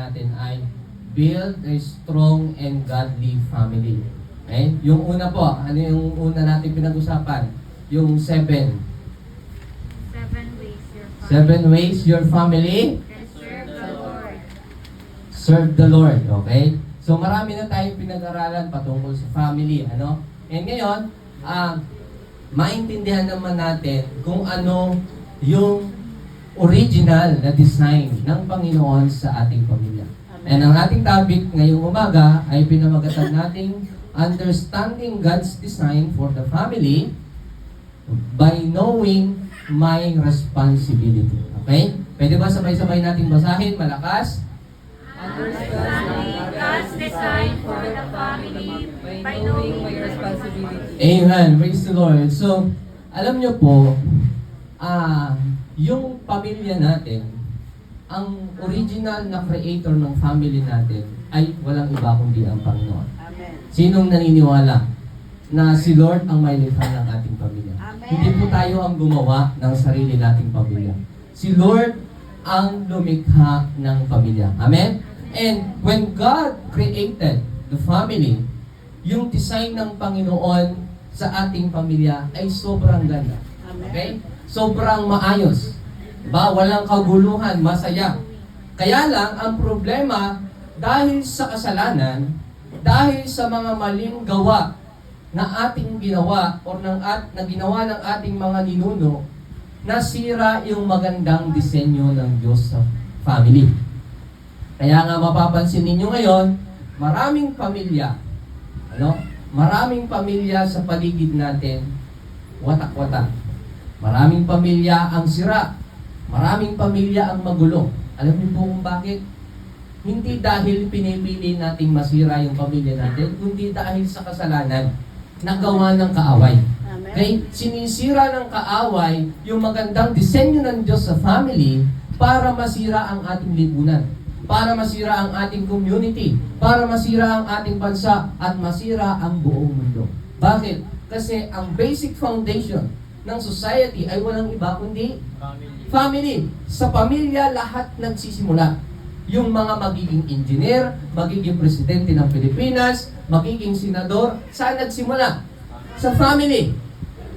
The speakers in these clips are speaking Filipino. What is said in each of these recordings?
natin ay build a strong and godly family. Okay? Yung una po, ano yung una natin pinag-usapan? Yung 7. 7 ways your family Can serve the Lord. serve the Lord. Okay? So marami na tayong pinag-aralan patungkol sa family. Ano? And ngayon, maintindihan naman natin kung ano yung original na design ng Panginoon sa ating pamilya. And ang ating topic ngayong umaga ay pinamagatan nating Understanding God's Design for the Family by Knowing My Responsibility. Okay? Pwede ba sabay-sabay nating basahin? Malakas? Understanding God's design for the family by knowing my responsibility. Amen. Praise the Lord. So, alam nyo po, yung pamilya natin, ang original na creator ng family natin ay walang iba kundi ang Panginoon. Amen. Sinong naniniwala na si Lord ang may likha ng ating pamilya? Amen. Hindi po tayo ang gumawa ng sarili nating pamilya. Si Lord ang lumikha ng pamilya. Amen? And when God created the family, yung design ng Panginoon sa ating pamilya ay sobrang ganda. Amen. Okay? Sobrang maayos. Ba, walang kaguluhan, masaya. Kaya lang, ang problema, dahil sa kasalanan, dahil sa mga maling gawa na ating ginawa o na ginawa ng ating mga ninuno, nasira yung magandang disenyo ng Diyos sa family. Kaya nga mapapansin ninyo ngayon, maraming pamilya, maraming pamilya sa paligid natin, watak-watak. Maraming pamilya ang sira. Maraming pamilya ang magulo. Alam niyo po kung bakit? Hindi dahil pinipili nating masira yung pamilya natin, kundi dahil sa kasalanan na gawa ng kaaway. Amen. Okay? Sinisira ng kaaway yung magandang disenyo ng Diyos sa family para masira ang ating lipunan, para masira ang ating community, para masira ang ating bansa, at masira ang buong mundo. Bakit? Kasi ang basic foundation ng society ay walang iba kundi family. Sa pamilya, lahat nagsisimula. Yung mga magiging engineer, magiging presidente ng Pilipinas, magiging senador, saan nagsimula? Sa family.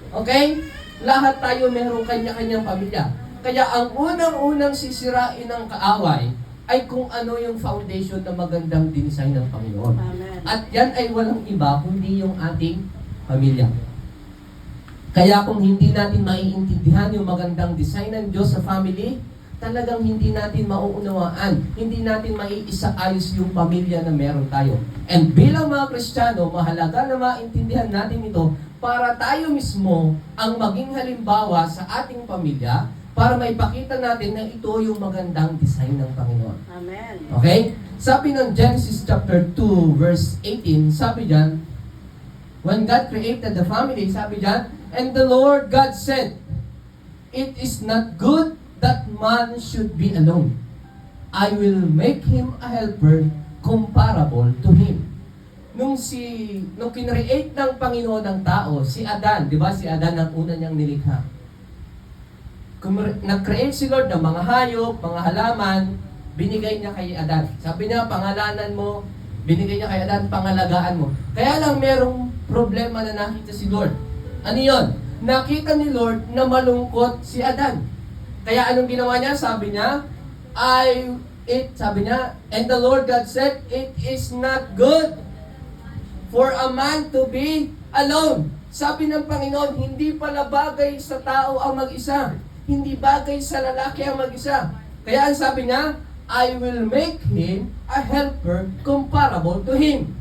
Okay? Lahat tayo mayroong kanya-kanyang pamilya. Kaya ang unang-unang sisirain ng kaaway ay kung ano yung foundation na magandang dinesign ng Panginoon. Amen. At yan ay walang iba kundi yung ating pamilya. Kaya kung hindi natin maiintindihan yung magandang design ng Diyos sa family, talagang hindi natin mauunawaan, hindi natin maiisa-ayos yung pamilya na meron tayo. And bilang mga Kristiyano, mahalaga na maintindihan natin ito para tayo mismo ang maging halimbawa sa ating pamilya para maipakita natin na ito yung magandang design ng Panginoon. Amen. Okay? Sabi ng Genesis chapter 2 verse 18, sabi diyan, when God created the family, sabi diyan, and the Lord God said, it is not good that man should be alone. I will make him a helper comparable to him. Nung kinreate ng Panginoon ng tao, si Adan, di ba si Adan ang una niyang nilikha? Nag-create si Lord ng mga hayop, mga halaman, binigay niya kay Adan. Sabi niya, pangalanan mo, binigay niya kay Adan, pangalagaan mo. Kaya lang merong problema na nakita si Lord. Ano yun? Nakita ni Lord na malungkot si Adan. Kaya anong ginawa niya? Sabi niya, and the Lord God said, it is not good for a man to be alone. Sabi ng Panginoon, hindi pala bagay sa tao ang mag-isa. Hindi bagay sa lalaki ang mag-isa. Kaya ang sabi niya, I will make him a helper comparable to him.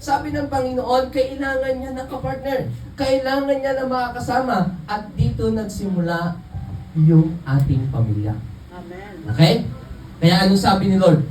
Sabi ng Panginoon, kailangan niya ng kapartner. Kailangan niya na makakasama. At dito nagsimula yung ating pamilya. Amen. Okay? Kaya anong sabi ni Lord?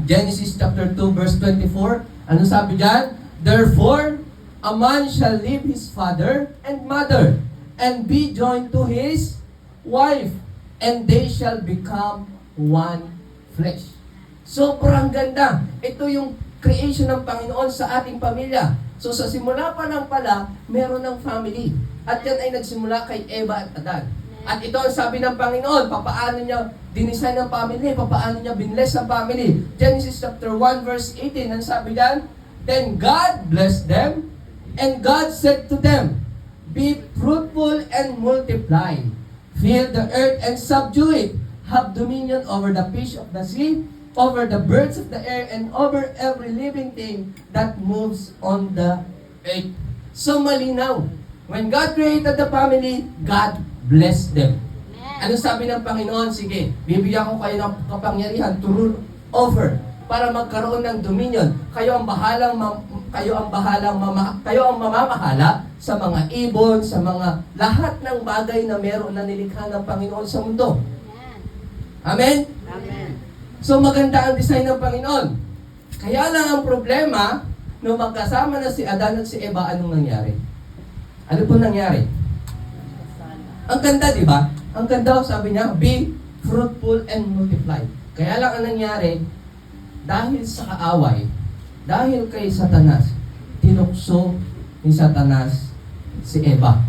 Genesis chapter 2 verse 24. Anong sabi diyan? Therefore, a man shall leave his father and mother and be joined to his wife, and they shall become one flesh. Sobrang ganda. Ito yung creation ng Panginoon sa ating pamilya. So sa simula pa lang pala, meron ng family. At yan ay nagsimula kay Eva at Adan. At ito ang sabi ng Panginoon, papaano niya dinisign ang family, papaano niya binless ang family. Genesis chapter 1 verse 18, ang sabi diyan, then God blessed them, and God said to them, be fruitful and multiply, fill the earth and subdue it, have dominion over the fish of the sea, over the birds of the air, and over every living thing that moves on the earth. So malinaw, when God created the family, God blessed them. Ano sabi ng Panginoon? Sige, bibigyan ko kayo ng kapangyarihan to rule over para magkaroon ng dominion. Kayo ang mamamahala sa mga ibon, sa mga lahat ng bagay na meron na nilikha ng Panginoon sa mundo. Amen? Amen. So maganda ang design ng Panginoon. Kaya lang ang problema, nung magkasama na si Adan at si Eva, anong nangyari? Ano po nangyari? Ang ganda, di ba? Ang ganda, sabi niya, be fruitful and multiply. Kaya lang ang nangyari, dahil sa kaaway, dahil kay Satanas, tinukso ni Satanas si Eva.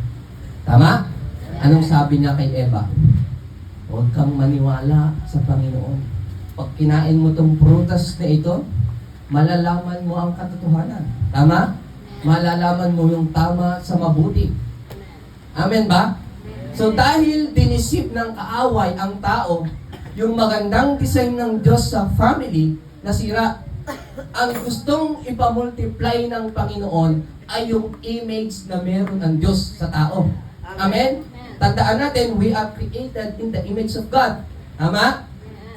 Tama? Anong sabi niya kay Eva? Huwag kang maniwala sa Panginoon. Pag kinain mo tong prutas na ito, malalaman mo ang katotohanan. Tama? Malalaman mo yung tama sa mabuti. Amen ba? So dahil dinisip ng kaaway ang tao, yung magandang design ng Diyos sa family, nasira. Ang gustong ipamultiply ng Panginoon ay yung image na meron ng Diyos sa tao. Amen? Tandaan natin, we are created in the image of God. Tama?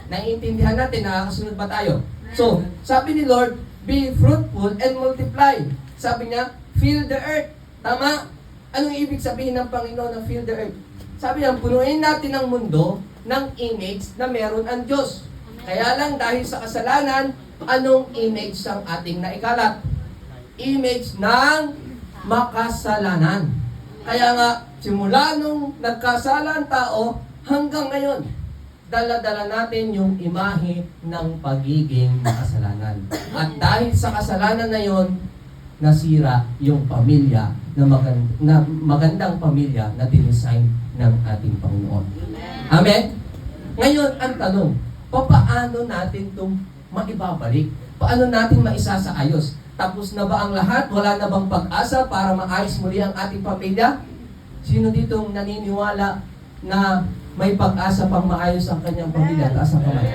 Naiintindihan natin, nakakasunod ba tayo? So, sabi ni Lord, be fruitful and multiply. Sabi niya, fill the earth. Tama? Anong ibig sabihin ng Panginoon na fill the earth? Sabi niya, punuin natin ang mundo ng image na meron ang Diyos. Kaya lang dahil sa kasalanan, anong image ang ating naikalat? Image ng makasalanan. Kaya nga, simula nung nagkasala ang tao, hanggang ngayon, dala-dala natin yung imahe ng pagiging makasalanan. At dahil sa kasalanan na yon, nasira yung pamilya na magandang pamilya na dinesign ng ating Panginoon. Amen? Ngayon, ang tanong, paano natin itong maibabalik? Paano natin maisasaayos? Tapos na ba ang lahat? Wala na bang pag-asa para maayos muli ang ating pamilya? Sino ditong naniniwala na may pag-asa pang maayos ang kanyang pamilya? Taas ang kamay.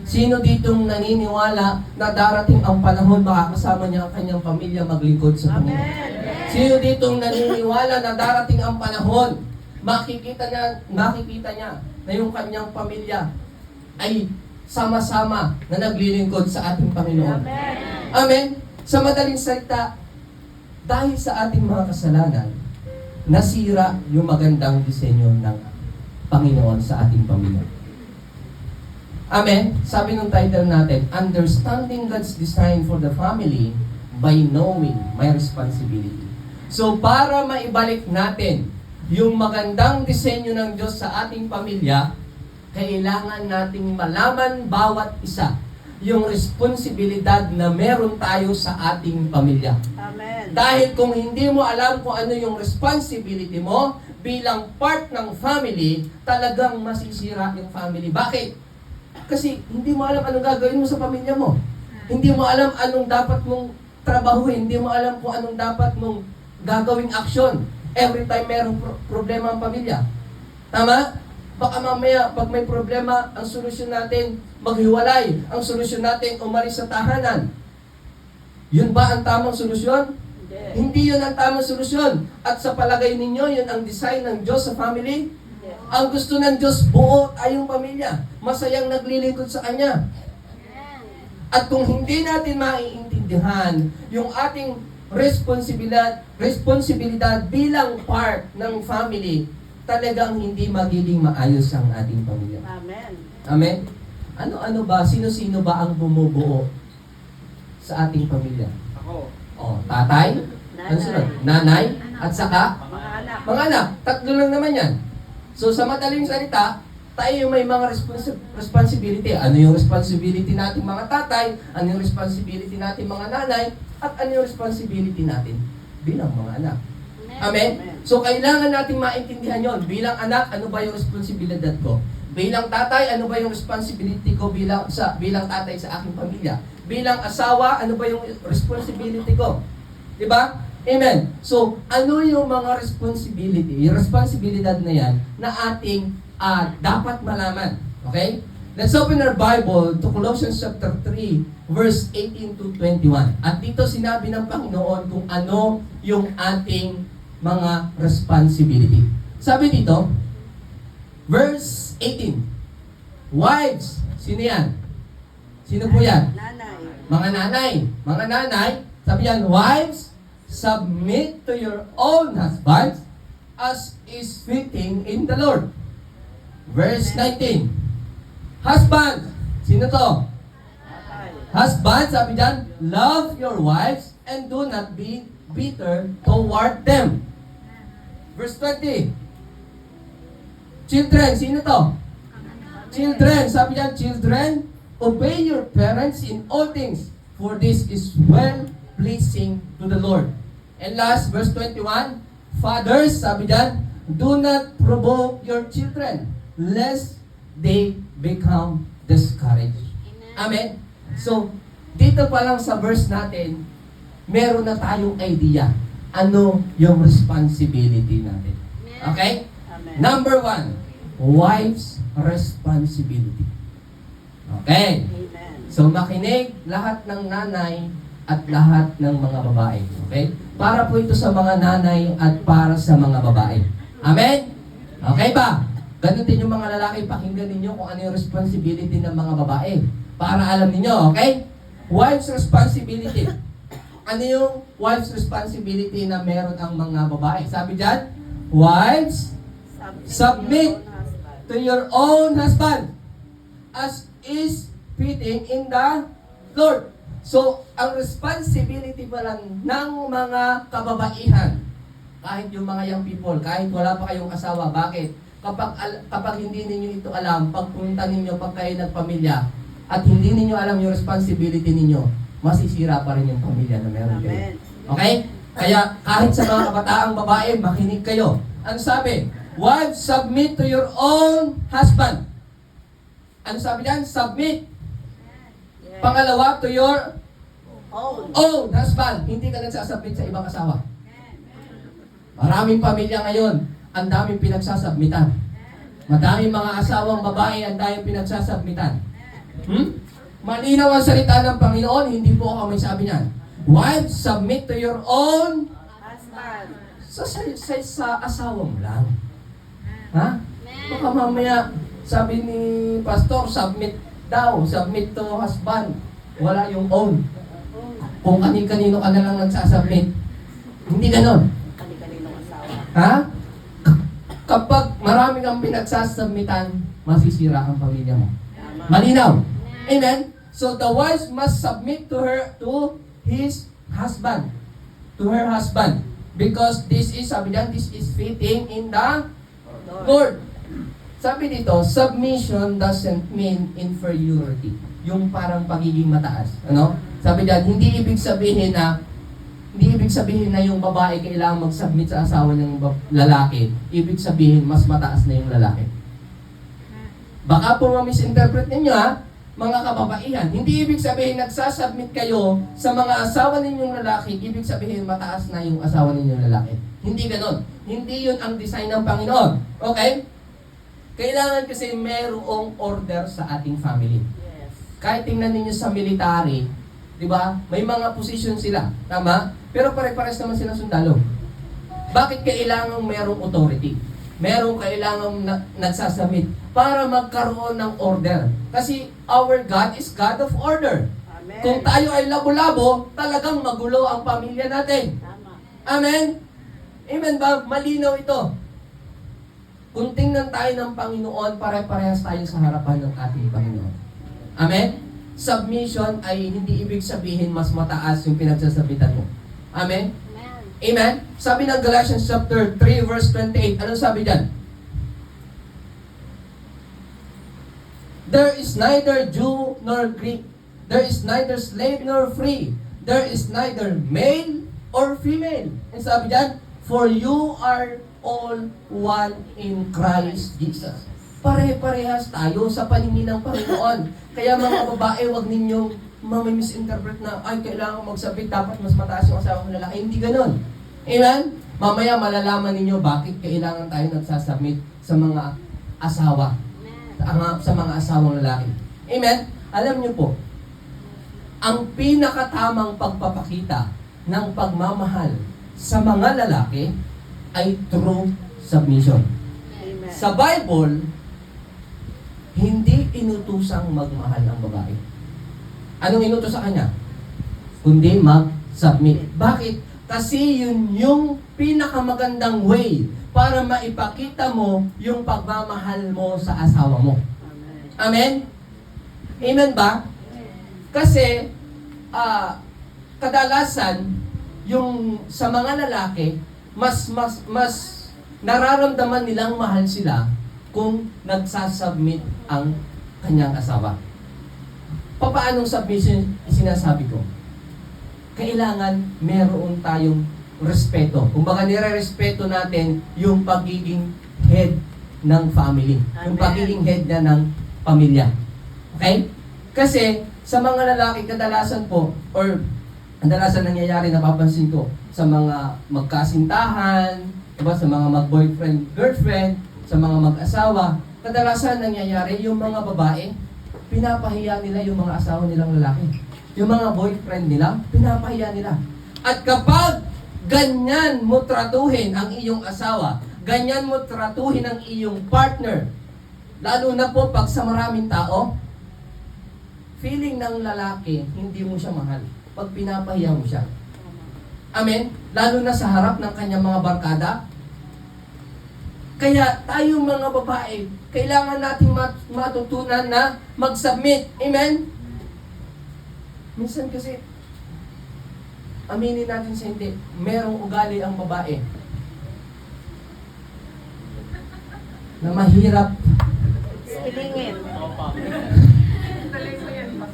Sino ditong naniniwala na darating ang panahon makakasama niya ang kanyang pamilya maglingkod sa Panginoon? Sino ditong naniniwala na darating ang panahon makikita niya na yung kanyang pamilya ay sama-sama na naglilingkod sa ating Panginoon? Amen? Sa madaling salita, dahil sa ating mga kasalanan, nasira yung magandang disenyo ng Panginoon sa ating pamilya. Amen? Sabi ng title natin, Understanding God's Design for the Family by Knowing My Responsibility. So, para maibalik natin yung magandang disenyo ng Diyos sa ating pamilya, kailangan nating malaman bawat isa yung responsibilidad na meron tayo sa ating pamilya. Amen. Dahil kung hindi mo alam kung ano yung responsibility mo bilang part ng family, talagang masisira yung family. Bakit? Kasi hindi mo alam anong gagawin mo sa pamilya mo. Hindi mo alam anong dapat mong trabahuin. Hindi mo alam kung anong dapat mong gagawing aksyon. Every time merong problema ang pamilya. Tama? Baka mamaya, pag may problema, ang solusyon natin, maghiwalay. Ang solusyon natin, umalis sa tahanan. Yun ba ang tamang solusyon? Hindi yun ang tamang solusyon. At sa palagay ninyo, yun ang design ng Diyos sa family? Ang gusto ng Diyos, buo tayong pamilya. Masayang naglilingkod sa Kanya. At kung hindi natin maiintindihan yung ating responsibilidad bilang part ng family, talagang hindi magiging maayos ang ating pamilya. Amen. Amen? Ano-ano ba? Sino-sino ba ang bumubuo sa ating pamilya? Ako. Tatay? Ano sunod? Nanay? At saka? Mga anak. Mga anak. Tatlo lang naman yan. So sa madaling salita, tayo yung may mga responsibility. Ano yung responsibility natin mga tatay? Ano yung responsibility natin mga nanay? At ano yung responsibility natin bilang mga anak? Amen? So, kailangan nating maintindihan yon. Bilang anak, ano ba yung responsibilidad ko? Bilang tatay, ano ba yung responsibility ko bilang tatay sa aking pamilya? Bilang asawa, ano ba yung responsibility ko? Diba? Amen. So, ano yung mga responsibility, yung responsibilidad na yan na ating dapat malaman? Okay? Let's open our Bible to Colossians chapter 3, verse 18 to 21. At dito sinabi ng Panginoon kung ano yung ating mga responsibility. Sabi dito, verse 18, wives, sino yan? Sino po yan? Nanay. Mga nanay. Mga nanay, sabi yan, wives, submit to your own husbands as is fitting in the Lord. Verse 19, husbands, sino to? Husbands, sabi dyan, love your wives and do not be bitter toward them. Verse 20, children, sino to? Children, sabi dyan, children, obey your parents in all things, for this is well-pleasing to the Lord. And last, verse 21, fathers, sabi dyan, do not provoke your children, lest they become discouraged. Amen? So, dito pa lang sa verse natin, meron na tayong idea ano yung responsibility natin. Okay? Amen. Number 1, wife's responsibility. Okay. Amen. So, makinig lahat ng nanay at lahat ng mga babae. Okay? Para po ito sa mga nanay at para sa mga babae. Amen? Okay ba? Ganun din yung mga lalaki, pakinggan ninyo kung ano yung responsibility ng mga babae. Para alam ninyo, okay? Wife's responsibility. Ano yung wife's responsibility na meron ang mga babae? Sabi dyan, wives, submit to your own husband as is fitting in the Lord. So, ang responsibility pa lang ng mga kababaihan, kahit yung mga young people, kahit wala pa kayong asawa, bakit? Kapag hindi ninyo ito alam, pagpunta ninyo, pag kayo nagpamilya, at hindi ninyo alam yung responsibility ninyo, masisira pa rin yung pamilya na meron kayo. Amen. Okay? Kaya kahit sa mga kabataang babae, makinig kayo. Ano sabi? Wives, submit to your own husband. Ano sabi diyan? Submit. Yes. Pangalawa, to your Own. own husband. Hindi ka nagsasubmit sa ibang asawa. Maraming pamilya ngayon, ang daming pinagsasubmitan. Madaming mga asawang babae, ang daming pinagsasubmitan. Malinaw ang salita ng Panginoon, hindi po ako may sabi niyan. Wives, submit to your own Husband. sa asawa mo lang. Ha? Baka mamaya, sabi ni pastor, submit daw, submit to husband. Wala yung own. Kung kani-kanino ka na lang nagsasubmit. Hindi ganon. Kani-kaninong asawa. Ha? Kapag marami kang pinagsasubmitan, masisira ang pamilya mo. Tama. Malinaw. Amen? So the wife must submit to his husband. To her husband. Because this is, sabi niyan, this is fitting in the Lord. Sabi dito, submission doesn't mean inferiority. Yung parang pagiging mataas. Ano? Sabi diyan, hindi ibig sabihin na yung babae kailangan mag-submit sa asawa ng lalaki. Ibig sabihin, mas mataas na yung lalaki. Baka po ma-misinterpret ninyo ha, mga kababaihan. Hindi ibig sabihin nagsasubmit kayo sa mga asawa ninyong lalaki, ibig sabihin mataas na yung asawa ninyong lalaki. Hindi ganon. Hindi yun ang design ng Panginoon. Okay? Kailangan kasi merong order sa ating family. Yes. Kahit tingnan ninyo sa military, di ba? May mga position sila. Tama? Pero pare-pares naman sila sundalo. Bakit kailangan merong authority? Merong kailangan nagsasubmit para magkaroon ng order. Kasi our God is God of order. Amen. Kung tayo ay labo-labo, talagang magulo ang pamilya natin. Tama. Amen? Amen ba? Malinaw ito. Kung tingnan tayo ng Panginoon, pare-parehas tayo sa harapan ng ating Panginoon. Amen? Submission ay hindi ibig sabihin mas mataas yung pinagsasabitan mo. Amen? Amen? Sabi ng Galatians chapter 3 verse 28, anong sabi dyan? There is neither Jew nor Greek. There is neither slave nor free. There is neither male or female. And sabi dyan, For you are all one in Christ Jesus. Pare-parehas tayo sa paningin ng Panginoon. Kaya mga babae, wag ninyong misinterpret na, ay, kailangan magsabit, dapat mas mataas yung asawa ng lalaki. Hindi ganun. Amen? Mamaya malalaman ninyo bakit kailangan tayo nagsasubmit sa mga asawa. Sa mga asawang lalaki. Amen? Alam niyo po, ang pinakatamang pagpapakita ng pagmamahal sa mga lalaki ay true submission. Amen. Sa Bible, hindi inutusang magmahal ang babae. Anong inutos sa kanya? Kundi mag-submit. Bakit? Kasi yun yung pinakamagandang way para maipakita mo yung pagmamahal mo sa asawa mo. Amen? Amen ba? Kasi, kadalasan, yung sa mga lalaki, mas nararamdaman nilang mahal sila kung nagsasubmit ang kanyang asawa. Paanong submission sinasabi ko? Kailangan meron tayong respeto. Kumbaga nire-respeto natin yung pagiging head ng family. Yung Amen. pagiging head na ng pamilya. Okay? Kasi sa mga lalaki kadalasan po, or kadalasan nangyayari, napapansin ko, sa mga magkasintahan, diba, sa mga mag-boyfriend, girlfriend, sa mga mag-asawa, kadalasan nangyayari yung mga babae, pinapahiya nila yung mga asawa nilang lalaki. Yung mga boyfriend nila, pinapahiya nila. At kapag ganyan mo tratuhin ang iyong asawa, ganyan mo tratuhin ang iyong partner, lalo na po pag sa maraming tao, feeling ng lalaki, hindi mo siya mahal. Pag pinapahiya mo siya. Amen? Lalo na sa harap ng kanyang mga barkada. Kaya tayong mga babae, kailangan natin matutunan na mag-submit. Amen? Minsan kasi, aminin natin sa hindi, merong ugali ang babae na mahirap. Silingin.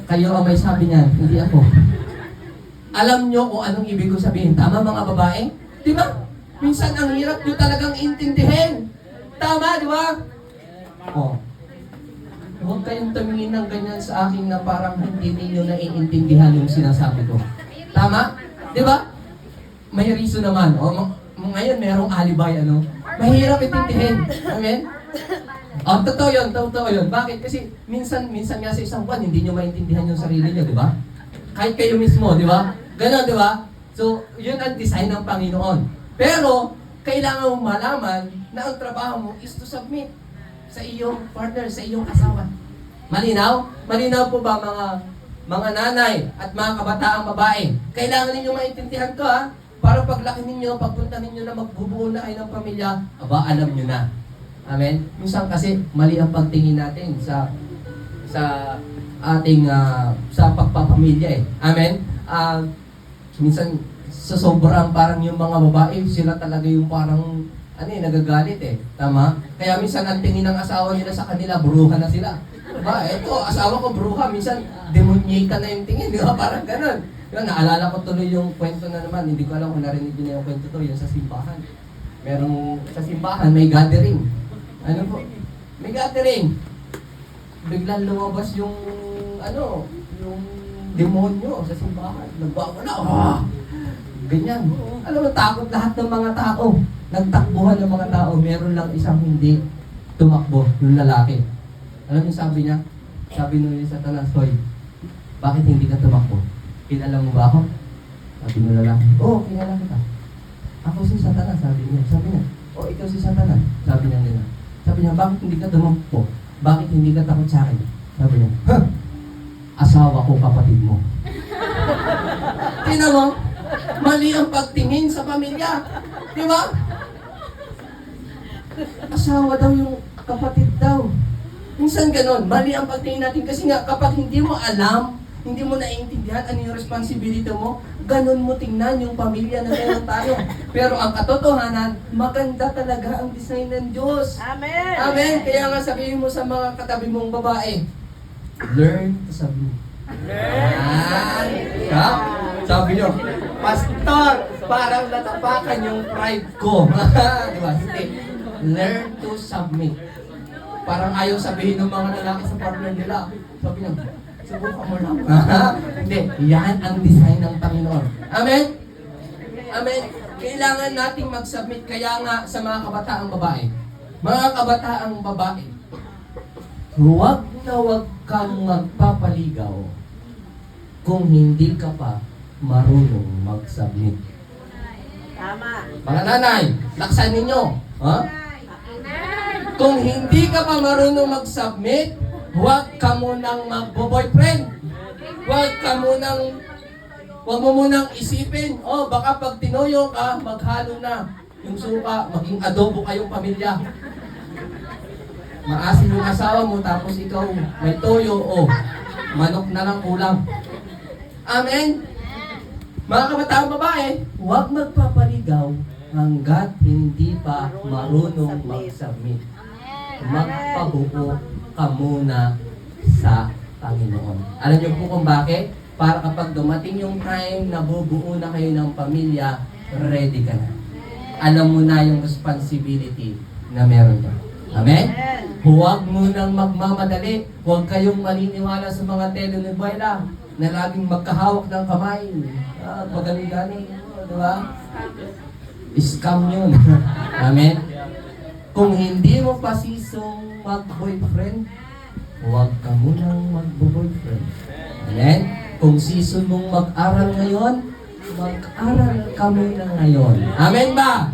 Kayo ang may sabi niyan, hindi ako. Alam nyo kung anong ibig ko sabihin. Tama mga babae? Di ba? Minsan ang hirap nyo talagang intindihin. Tama, di ba? Oh. Huwag kayong tumingin ng ganyan sa akin na parang hindi ninyo naiintindihan yung sinasabi ko. Tama? Di ba? May reason naman. O, ngayon merong alibay, ano? Mahirap intindihin. Amen? Oh, totoo yun. Bakit? Kasi minsan nga sa isang buwan, hindi nyo maintindihan yung sarili nyo, di ba? Kahit kayo mismo, di ba? Ganon, di ba? So, yun ang design ng Panginoon. Pero, kailangan mong malaman na ang trabaho mo is to submit sa iyong partner, sa iyong asawa. Malinaw? Malinaw po ba mga nanay at mga kabataang babae? Kailangan ninyo maintindihan to, ha? Para paglaki ninyo, pagpunta ninyo na magbubuo na kayo ng pamilya, alam nyo na. Amen? Minsan kasi mali ang pagtingin natin sa ating sa pagpapamilya eh. Amen? Minsan sa sobrang parang yung mga babae, sila talaga yung parang nagagalit eh. Tama? Kaya minsan ang tingin ng asawa nila sa kanila, bruha na sila. Diba? Eto, asawa ko bruha. Minsan, demonyata na yung tingin. Diba? Parang ganun. Diba? Naalala ko tuloy yung kwento na naman. Hindi ko alam kung narinig niyo yung kwento to. Yung sa simbahan. Merong sa simbahan, may gathering. Ano po? May gathering. Biglang lumabas yung yung demonyo sa simbahan. Nagbawala. Ganyan. Alam mo, takot lahat ng mga tao. Nagtakbuhan ng mga tao. Meron lang isang hindi tumakbo, yung lalaki. Alam mo sabi niya? Sabi nung Satanas, "Hoy, bakit hindi ka tumakbo? Kilala mo ba ako?" Sabi nung lalaki, "Oo, kilala kita." "Ako si Satanas," sabi niya. Sabi niya, "Oh, ikaw si Satanas." Sabi niya nila. Sabi niya, "Bakit hindi ka tumakbo? Bakit hindi ka takot sa akin?" Sabi niya, "Huh! Asawa ko, kapatid mo." Tingnan mo? Mali ang pagtingin sa pamilya. Di ba? Asawa daw yung kapatid daw. Minsan ganon, mali ang pagtingin natin kasi nga kapag hindi mo alam, hindi mo naiintindihan ano yung responsibility mo, ganon mo tingnan yung pamilya na meron tayo. Pero ang katotohanan, maganda talaga ang design ng Diyos. Amen. Amen. Kaya nga sabihin mo sa mga katabi mong babae, learn to submit. Sabi nyo, Pastor, Parang natapakan yung pride ko. Diba? Hindi. Learn to submit. Parang ayaw sabihin ng mga lalaki sa partner nila. Sabi niya, subukan mo lang. Hindi. Yan ang design ng Panginoon. Amen? Amen? Kailangan nating mag-submit. Kaya nga sa mga kabataang babae. Mga kabataang babae, huwag na huwag kang magpapaligaw kung hindi ka pa marunong mag-submit. Tama. Mga nanay, laksan ninyo. Ha? Kung hindi ka pa marunong mag-submit, huwag ka munang magbo-boyfriend. Huwag mo munang isipin, baka pag tinuyo ka, maghalo na yung suka, maging adobo kayong pamilya. Maasin yung asawa mo, tapos ikaw may toyo, manok na lang kulang. Amen? Mga kabataang babae, huwag magpapaligaw hanggat hindi pa marunong mag-submit. Magpabuo ka muna sa Panginoon. Alam niyo po kung bakit? Para kapag dumating yung time na bubuo na kayo ng pamilya, ready ka na. Alam mo na yung responsibility na meron ka. Amen? Huwag mo nang magmamadali. Huwag kayong maniniwala sa mga telenovela na laging magkahawak ng kamay. Magaling-galing. Diba? Scam yun. Amen? Kung hindi mo pa sisong mag-boyfriend, huwag ka munang mag-boyfriend. Amen? Kung season mong mag-aral ngayon, mag-aral ka muna ngayon. Amen ba?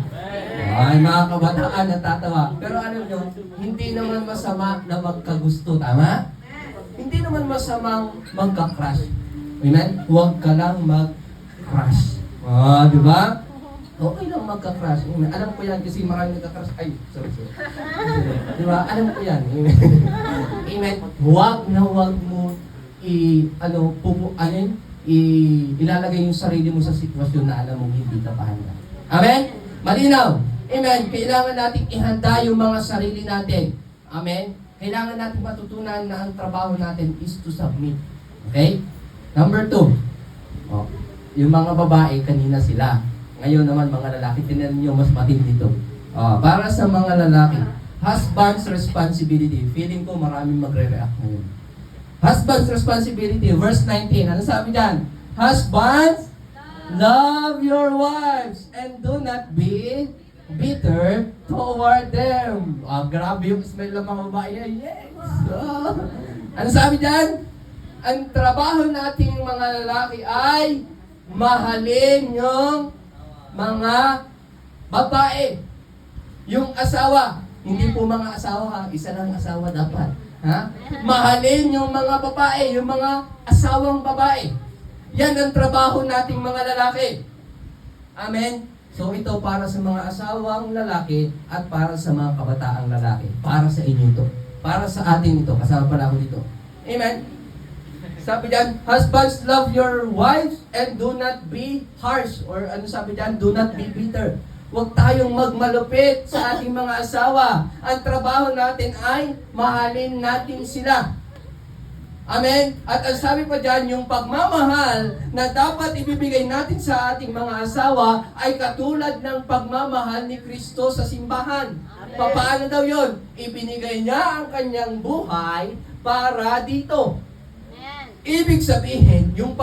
Ay, mga kabataan natatawa. Pero alam nyo, hindi naman masama na magkagusto. Tama? Hindi naman masamang magka-crush. Amen? Huwag ka lang mag-crush. Di ba? Okay lang magka-crush. Amen? Alam ko yan kasi marami nagka-crush. Ay, sorry. Di ba? Alam ko yan. Amen? Amen? Huwag na huwag mo ilalagay yung sarili mo sa sitwasyon na alam mong hindi ka pa handa. Amen? Malinaw. Amen? Kailangan natin ihanda yung mga sarili natin. Amen? Kailangan natin matutunan na ang trabaho natin is to submit. Okay? Number 2. Yung mga babae, kanina sila. Ngayon naman mga lalaki, tinan nyo mas matindi dito. Para sa mga lalaki, husband's responsibility. Feeling ko maraming magre-react ngayon. Husband's responsibility, verse 19. Ano sabi dyan? Husbands, love your wives and do not be bitter toward them. Grabe yung smell ng mga babae. Yes! Ano sabi dyan? Ang trabaho nating mga lalaki ay mahalin yung mga babae. Yung asawa. Hindi po mga asawa ha. Isa lang asawa dapat. Ha? Mahalin yung mga babae, yung mga asawang babae. Yan ang trabaho nating mga lalaki. Amen? So ito para sa mga asawang lalaki at para sa mga kabataang lalaki. Para sa inyo ito. Para sa atin ito. Kasama pala ako dito. Amen? Sabi dyan, husbands, love your wives and do not be harsh. Or ano sabi dyan? Do not be bitter. Huwag tayong magmalupit sa ating mga asawa. Ang trabaho natin ay mahalin natin sila. Amen? At ang sabi pa dyan, yung pagmamahal na dapat ibibigay natin sa ating mga asawa ay katulad ng pagmamahal ni Kristo sa simbahan. Paano daw yun? Ibinigay niya ang kanyang buhay para dito. Ibig sabihin, yung